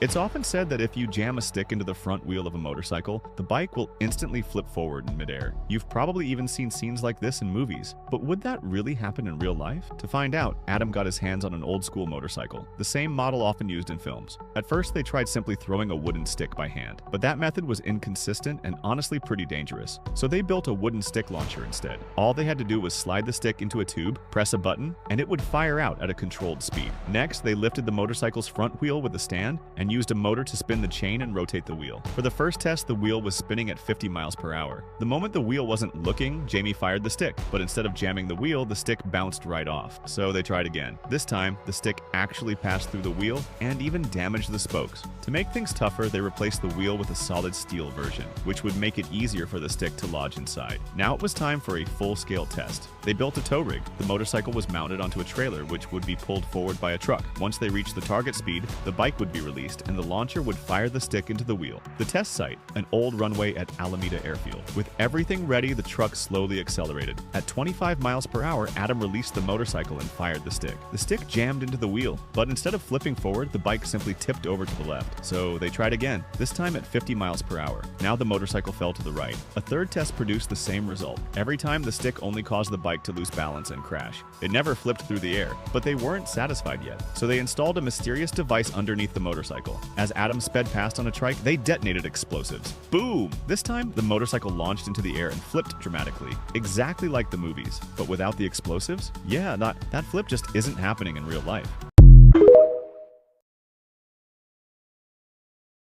It's often said that if you jam a stick into the front wheel of a motorcycle, the bike will instantly flip forward in midair. You've probably even seen scenes like this in movies, but would that really happen in real life? To find out, Adam got his hands on an old school motorcycle, the same model often used in films. At first, they tried simply throwing a wooden stick by hand, but that method was inconsistent and honestly pretty dangerous. So they built a wooden stick launcher instead. All they had to do was slide the stick into a tube, press a button, and it would fire out at a controlled speed. Next, they lifted the motorcycle's front wheel with a stand and used a motor to spin the chain and rotate the wheel. For the first test, the wheel was spinning at 50 miles per hour. The moment the wheel wasn't looking, Jamie fired the stick, but instead of jamming the wheel, the stick bounced right off. So they tried again. This time, the stick actually passed through the wheel and even damaged the spokes. To make things tougher, they replaced the wheel with a solid steel version, which would make it easier for the stick to lodge inside. Now it was time for a full-scale test. They built a tow rig. The motorcycle was mounted onto a trailer, which would be pulled forward by a truck. Once they reached the target speed, the bike would be released and the launcher would fire the stick into the wheel. The test site, an old runway at Alameda Airfield. With everything ready, the truck slowly accelerated. At 25 miles per hour, Adam released the motorcycle and fired the stick. The stick jammed into the wheel, but instead of flipping forward, the bike simply tipped over to the left. So they tried again, this time at 50 miles per hour. Now the motorcycle fell to the right. A third test produced the same result. Every time, the stick only caused the bike to lose balance and crash. It never flipped through the air, but they weren't satisfied yet. So they installed a mysterious device underneath the motorcycle. As Adam sped past on a trike, they detonated explosives. Boom! This time, the motorcycle launched into the air and flipped dramatically, exactly like the movies. But without the explosives? Yeah, that flip just isn't happening in real life.